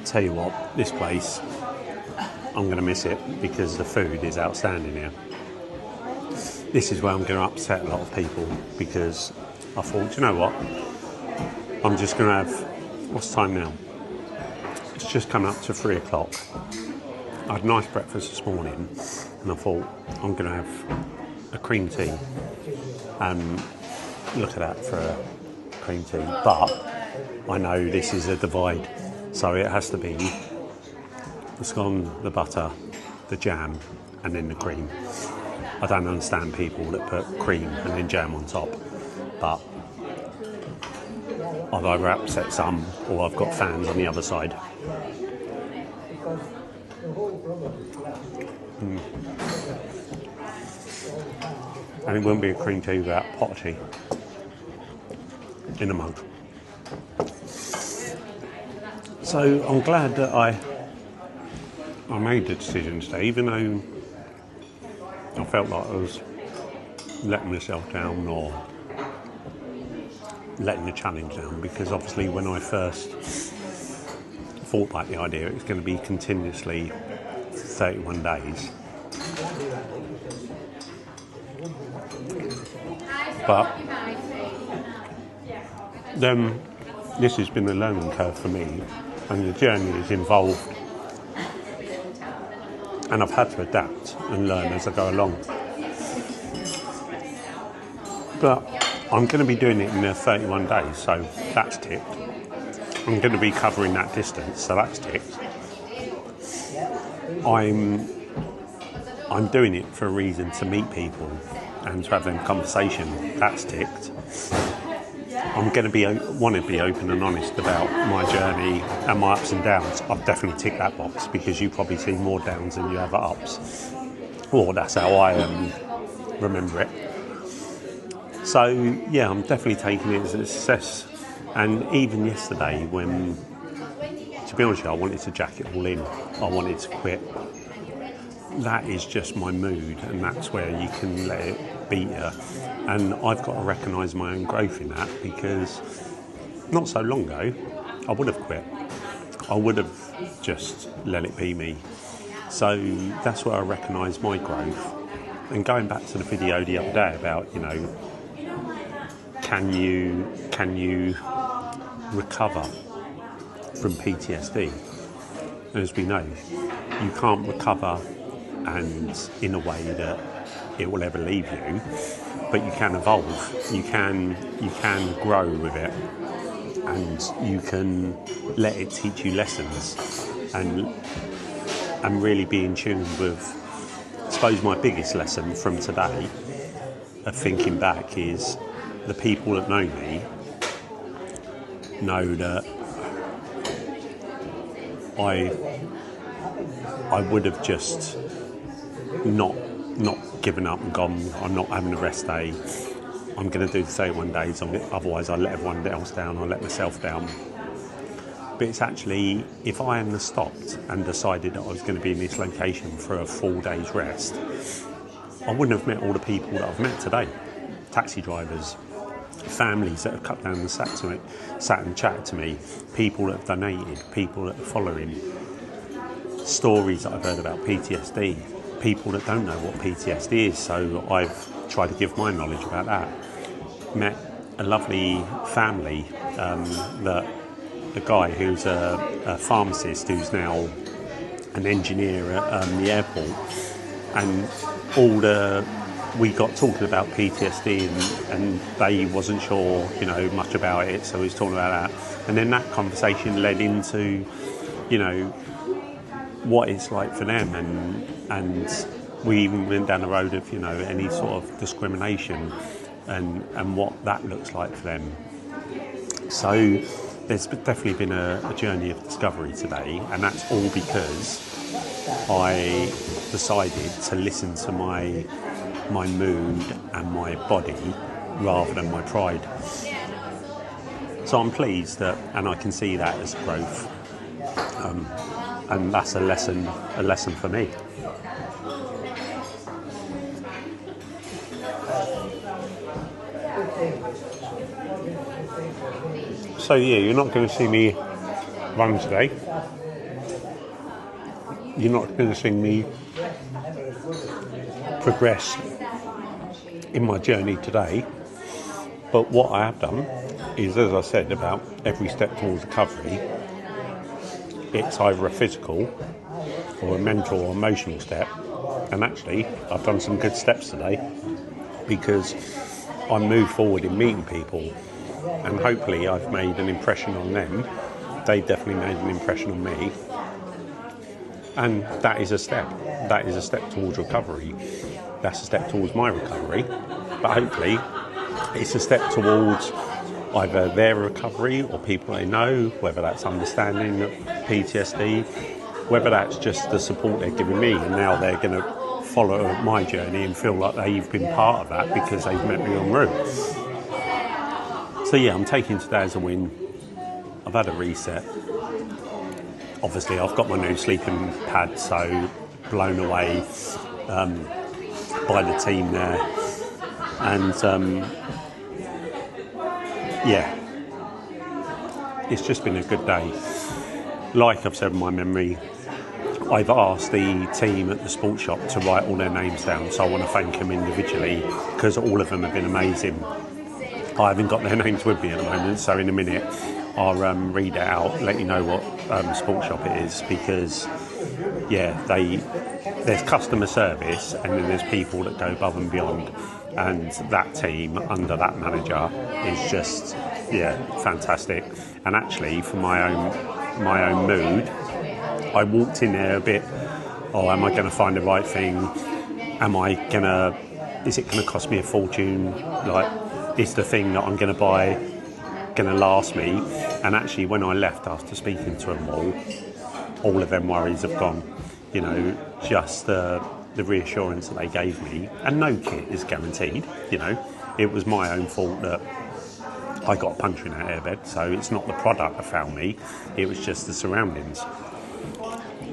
Tell you what, this place, I'm going to miss it because the food is outstanding here. This is where I'm going to upset a lot of people because I thought, you know what, I'm just going to have, what's the time now? It's just come up to 3 o'clock. I had a nice breakfast this morning and I thought I'm going to have a cream tea, and look at that for a cream tea, but I know this is a divide, so it has to be the scone, the butter, the jam and then the cream. I don't understand people that put cream and then jam on top, but I've either upset some or I've got fans on the other side. And it wouldn't be a cream tea without a pot of tea in a mug. So I'm glad that I made the decision today, even though I felt like I was letting myself down or letting the challenge down, because obviously when I first thought about the idea, it was going to be continuously 31 days. But then this has been a learning curve for me, and the journey is involved, and I've had to adapt and learn as I go along. But I'm going to be doing it in the 31 days, so that's ticked. I'm going to be covering that distance, so that's ticked. I'm doing it for a reason, to meet people and to have them conversation. That's ticked. I'm going to want to be open and honest about my journey and my ups and downs. I've definitely ticked that box, because you probably see more downs than you have ups. Or that's how I remember it. So yeah, I'm definitely taking it as a success. And even yesterday, when, to be honest with you, I wanted to jack it all in. I wanted to quit. That is just my mood, and that's where you can let it beat you. And I've got to recognise my own growth in that, because not so long ago, I would have quit. I would have just let it be me. So that's where I recognise my growth. And going back to the video the other day about, you know, can you recover from PTSD? As we know, you can't recover and in a way that it will ever leave you, but you can evolve. You can grow with it, and you can let it teach you lessons, and really be in tune with. I suppose my biggest lesson from today, of thinking back, is the people that know me know that I would have just not given up and gone, I'm not having a rest day, I'm going to do the 31 days, otherwise I let everyone else down, I let myself down. But it's actually, if I hadn't stopped and decided that I was going to be in this location for a full day's rest, I wouldn't have met all the people that I've met today. Taxi drivers, families that have cut down and sat and chatted to me, people that have donated, people that are following, stories that I've heard about PTSD, people that don't know what PTSD is, so I've tried to give my knowledge about that. Met a lovely family, the guy who's a pharmacist who's now an engineer at the airport, and we got talking about PTSD, and they wasn't sure, you know, much about it, so we was talking about that, and then that conversation led into, you know, what it's like for them, and we even went down the road of, you know, any sort of discrimination and what that looks like for them. So there's definitely been a journey of discovery today, and that's all because I decided to listen to my mood and my body rather than my pride. So I'm pleased that, and I can see that as growth, and that's a lesson for me. So yeah, you're not going to see me run today. you're not going to see me progress in my journey today. But what I have done is, as I said, about every step towards recovery, it's either a physical or a mental or emotional step. And actually, I've done some good steps today because I moved forward in meeting people, and hopefully I've made an impression on them. They definitely made an impression on me. And that is a step. That is a step towards recovery. That's a step towards my recovery. But hopefully it's a step towards either their recovery or people they know, whether that's understanding PTSD, whether that's just the support they're giving me, and now they're going to follow my journey and feel like they've been part of that because they've met me en route. So yeah, I'm taking today as a win. I've had a reset. Obviously, I've got my new sleeping pad, so blown away by the team there. And yeah, it's just been a good day. Like I've said in my memory, I've asked the team at the sports shop to write all their names down, so I want to thank them individually because all of them have been amazing. I haven't got their names with me at the moment, so in a minute I'll read it out, let you know what sports shop it is, because yeah, there's customer service and then there's people that go above and beyond, and that team under that manager is just fantastic. And actually, for my own mood, I walked in there a bit, am I going to find the right thing? Is it going to cost me a fortune? Like, is the thing that I'm going to buy going to last me? And actually, when I left after speaking to them all of them worries have gone. You know, just the reassurance that they gave me, and no kit is guaranteed. You know, it was my own fault that I got a puncture in that airbed, so it's not the product that found me, it was just the surroundings.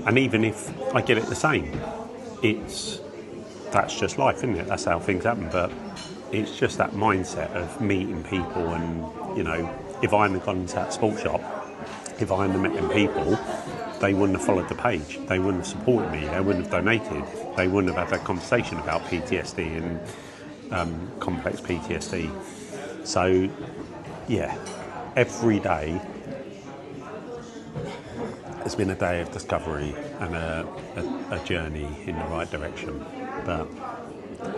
And even if I get it the same, that's just life, isn't it? That's how things happen. But it's just that mindset of meeting people, and you know, if I hadn't gone into that sports shop, if I hadn't met them people, they wouldn't have followed the page, they wouldn't have supported me, they wouldn't have donated, they wouldn't have had that conversation about PTSD and complex PTSD. So yeah, every day has been a day of discovery and a journey in the right direction. But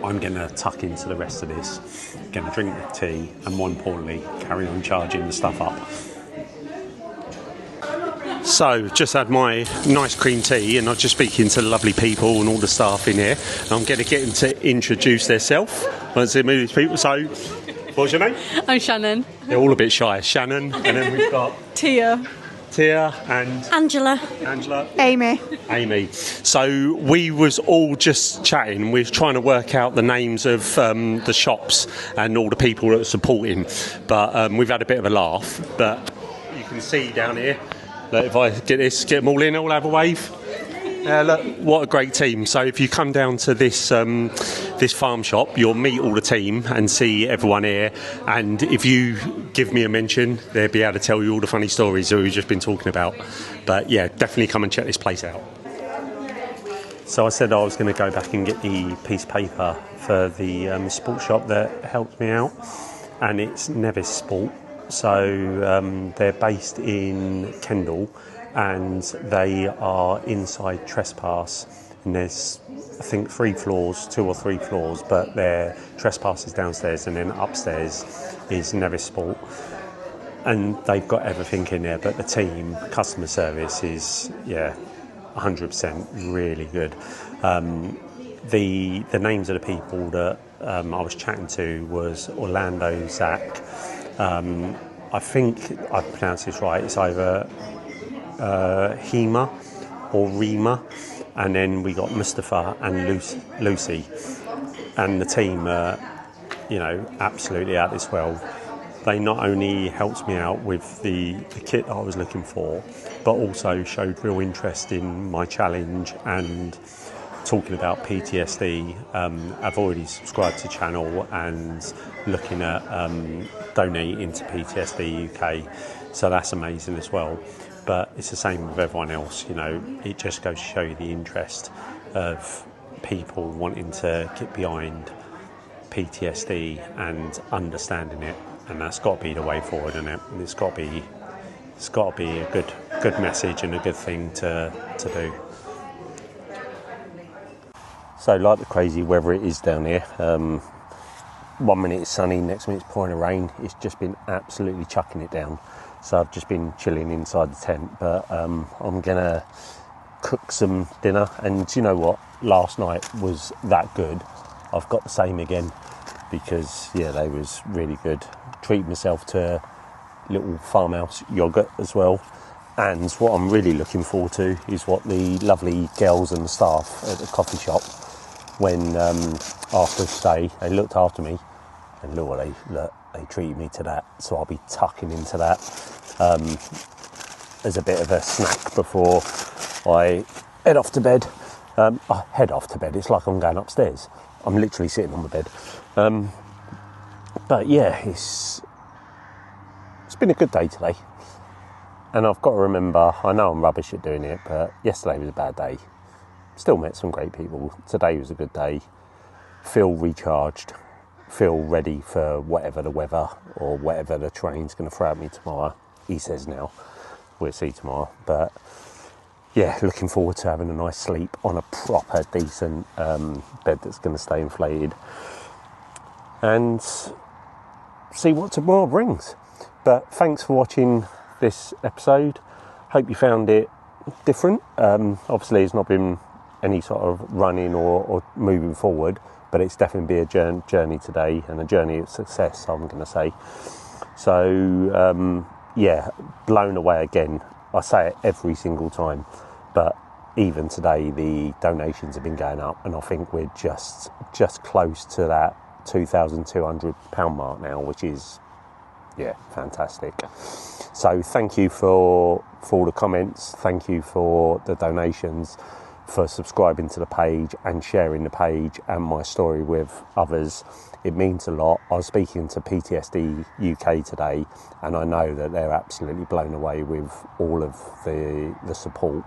I'm going to tuck into the rest of this, going to drink the tea, and more importantly, carry on charging the stuff up. So, just had my nice cream tea, and I'm just speaking to the lovely people and all the staff in here. And I'm going to get them to introduce themselves once they move these people. So, what's your name? I'm Shannon. They're all a bit shy. Shannon, and then we've got Tia and Angela, Amy. So we was all just chatting. We was trying to work out the names of the shops and all the people that are supporting. But we've had a bit of a laugh. But you can see down here that if I get them all in, I'll have a wave. Look, what a great team. So if you come down to this farm shop, you'll meet all the team and see everyone here. And if you give me a mention, they'll be able to tell you all the funny stories that we've just been talking about. But yeah, definitely come and check this place out. So I said I was going to go back and get the piece of paper for the sports shop that helped me out. And it's Nevisport. So they're based in Kendal. And they are inside trespass, and there's I think 2 or 3 floors, but their trespass is downstairs, and then upstairs is Nevisport, and they've got everything in there. But the team, customer service is 100% really good. The names of the people that I was chatting to was Orlando, Zach. I think I pronounced this right. It's either Hema or Rima, and then we got Mustafa and Lucy, and the team absolutely out this world. They not only helped me out with the kit that I was looking for, but also showed real interest in my challenge and talking about PTSD. I've already subscribed to channel and looking at donating to PTSD UK. So that's amazing as well. But it's the same with everyone else, you know, it just goes to show you the interest of people wanting to get behind PTSD and understanding it, and that's got to be the way forward, isn't it? And it's got to be a good message and a good thing to do. So, like the crazy weather it is down here, 1 minute it's sunny, next minute it's pouring rain. It's just been absolutely chucking it down. So I've just been chilling inside the tent, but I'm gonna cook some dinner. And you know what? Last night was that good. I've got the same again because they was really good. Treat myself to a little farmhouse yogurt as well. And what I'm really looking forward to is what the lovely girls and the staff at the coffee shop, when after today, they looked after me, and look, they treated me to that. So I'll be tucking into that as a bit of a snack before I head off to bed. I head off to bed. It's like I'm going upstairs. I'm literally sitting on the bed. But yeah, it's been a good day today. And I've got to remember, I know I'm rubbish at doing it, but yesterday was a bad day. Still met some great people. Today was a good day. Feel recharged. Feel ready for whatever the weather or whatever the terrain's going to throw at me tomorrow. He says now. We'll see tomorrow. But yeah, looking forward to having a nice sleep on a proper decent bed that's going to stay inflated. And see what tomorrow brings. But thanks for watching this episode. Hope you found it different. Obviously it's not been any sort of running or moving forward, but it's definitely been a journey today, and a journey of success, I'm going to say. So blown away again. I say it every single time, but even today the donations have been going up, and I think we're just close to that £2,200 mark now, which is fantastic. So thank you for all the comments, thank you for the donations, for subscribing to the page and sharing the page and my story with others. It means a lot. I was speaking to PTSD UK today, and I know that they're absolutely blown away with all of the support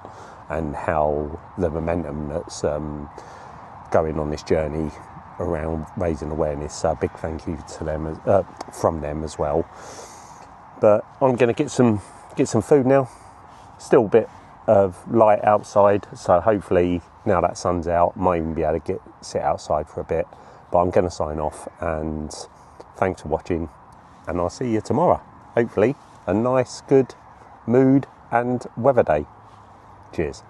and how the momentum that's going on this journey around raising awareness. So a big thank you to them, from them as well. But I'm going to get some food now. Still a bit of light outside, so hopefully now that sun's out, I might even be able to sit outside for a bit. But I'm going to sign off, and thanks for watching, and I'll see you tomorrow. Hopefully a nice, good mood and weather day. Cheers.